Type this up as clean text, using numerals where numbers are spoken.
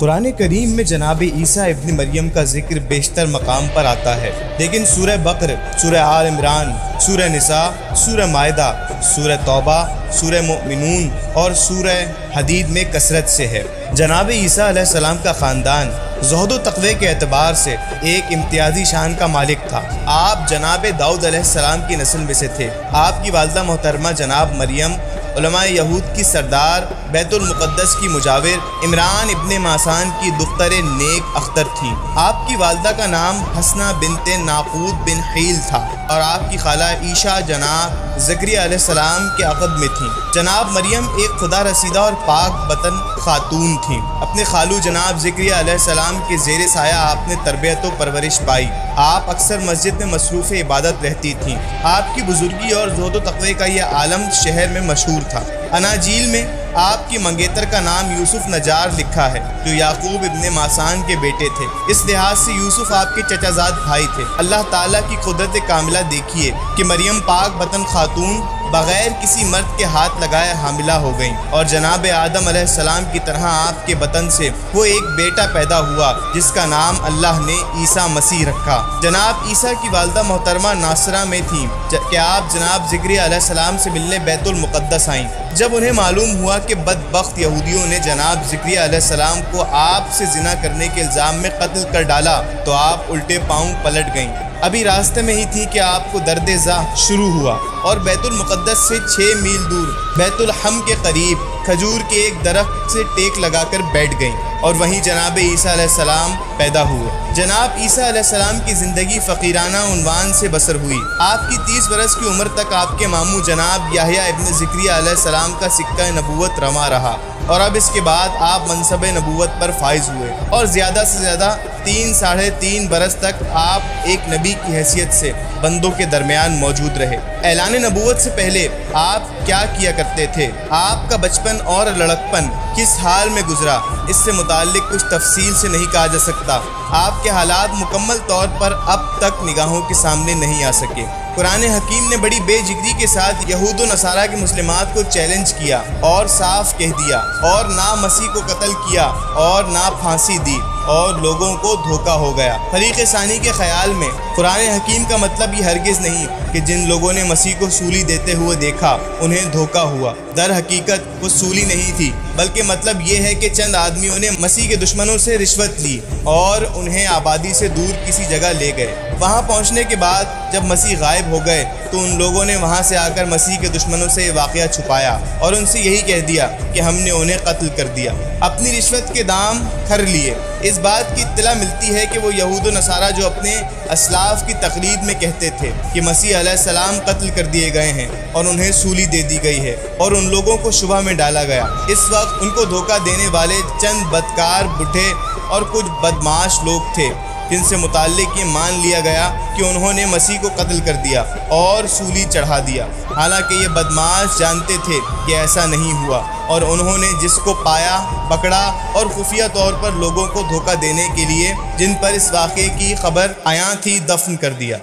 قرآن کریم میں جناب عیسیٰ ابن مریم کا ذکر بیشتر مقام پر آتا ہے، لیکن سورہ بقرہ، سورہ آل عمران، سورہ نساء، سورہ مائدہ، سورہ توبہ، سورہ مؤمنون اور سورہ حدید میں کثرت سے ہے۔ جناب عیسیٰ علیہ السلام کا خاندان زہد و تقوی کے اعتبار سے ایک امتیازی شان کا مالک تھا۔ آپ جناب داؤد علیہ السلام کی نسل میں سے تھے۔ آپ کی والدہ محترمہ جناب مریم علماء یہود کی سردار، بیت المقدس کی مجاور، عمران ابن ماسان کی دختر نیک اختر تھی۔ آپ کی والدہ کا نام حسنہ بنت ناقود بن حیل تھا اور آپ کی خالہ عیشہ جناب زکریا علیہ السلام کے عقد میں تھیں۔ جناب مریم ایک خدا رسیدہ اور پاک بطن خاتون تھیں۔ اپنے خالو جناب زکریا علیہ السلام کے زیر سایہ آپ نے تربیت و پرورش پائی۔ آپ اکثر مسجد میں مصروف عبادت رہتی تھیں۔ آپ کی بزرگی اور زہد و تقوی کا یہ عالم شہر میں مشہور تھا۔ اناجیل میں آپ کی منگیتر کا نام یوسف نجار لکھا ہے، جو یعقوب ابن ماسان کے بیٹے تھے۔ اس لحاظ سے یوسف آپ کے چچا زاد بھائی تھے۔ اللہ تعالیٰ کی قدرت کاملہ دیکھیے کہ مریم پاک بطن خاتون بغیر کسی مرد کے ہاتھ لگائے حاملہ ہو گئیں، اور جناب آدم علیہ السلام کی طرح آپ کے بطن سے وہ ایک بیٹا پیدا ہوا جس کا نام اللہ نے عیسیٰ مسیح رکھا۔ جناب عیسیٰ کی والدہ محترمہ ناصرہ میں تھیں کہ آپ جناب زکریا علیہ السلام سے ملنے بیت المقدس آئیں۔ جب انہیں معلوم ہوا کہ بدبخت یہودیوں نے جناب زکریا علیہ السلام کو آپ سے زنا کرنے کے الزام میں قتل کر ڈالا تو آپ الٹے پاؤں پلٹ گئیں۔ ابھی راستے میں ہی تھی کہ آپ کو درد زا شروع ہوا اور بیت المقدس سے 6 میل دور بیت الحم کے قریب کھجور کے ایک درخت سے ٹیک لگا کر بیٹھ گئیں، اور وہیں جناب عیسیٰ علیہ السلام پیدا ہوئے۔ جناب عیسیٰ علیہ السلام کی زندگی فقیرانہ عنوان سے بسر ہوئی۔ آپ کی 30 برس کی عمر تک آپ کے ماموں جناب یحییٰ ابن زکریا علیہ السلام کا سکہ نبوت رواں رہا، اور اب اس کے بعد آپ منصب نبوت پر فائز ہوئے، اور زیادہ سے زیادہ 3 – 3.5 برس تک آپ ایک نبی کی حیثیت سے بندوں کے درمیان موجود رہے۔ اعلان نبوت سے پہلے آپ کیا کیا کرتے تھے؟ آپ کا بچپن اور لڑکپن کس حال میں گزرا؟ اس سے متعلق کچھ تفصیل سے نہیں کہا جا سکتا۔ آپ کے حالات مکمل طور پر اب تک نگاہوں کے سامنے نہیں آ سکے۔ قرآن حکیم نے بڑی بے جگری کے ساتھ یہود و نصارہ کی مسلمات کو چیلنج کیا اور صاف کہہ دیا، اور نہ مسیح کو قتل کیا اور نہ پھانسی دی، اور لوگوں کو دھوکہ ہو گیا۔ فریق ثانی کے خیال میں قرآن حکیم کا مطلب یہ ہرگز نہیں کہ جن لوگوں نے مسیح کو سولی دیتے ہوئے دیکھا انہیں دھوکہ ہوا۔ در حقیقت وہ سولی نہیں تھی، بلکہ مطلب یہ ہے کہ چند آدمیوں نے مسیح کے دشمنوں سے رشوت لی اور انہیں آبادی سے دور کسی جگہ لے گئے۔ وہاں پہنچنے کے بعد جب مسیح غائب ہو گئے تو ان لوگوں نے وہاں سے آ کر مسیح کے دشمنوں سے یہ واقعہ چھپایا اور ان سے یہی کہہ دیا کہ ہم نے انہیں قتل کر دیا، اپنی رشوت کے دام کھر لیے۔ اس بات کی اطلاع ملتی ہے کہ وہ یہود و نصارہ جو اپنے اسلاف کی تقلید میں کہتے تھے کہ مسیح علیہ السلام قتل کر دیے گئے ہیں اور انہیں سولی دے دی گئی ہے اور ان لوگوں کو شبہ میں ڈالا گیا، اس وقت ان کو دھوکہ دینے والے چند بدکار بڈھے اور کچھ بدمعاش لوگ تھے جن سے متعلق یہ مان لیا گیا کہ انہوں نے مسیح کو قتل کر دیا اور سولی چڑھا دیا، حالانکہ یہ بدمعاش جانتے تھے کہ ایسا نہیں ہوا، اور انہوں نے جس کو پایا، پکڑا اور خفیہ طور پر لوگوں کو دھوکہ دینے کے لیے جن پر اس واقعے کی خبر عیاں تھی دفن کر دیا۔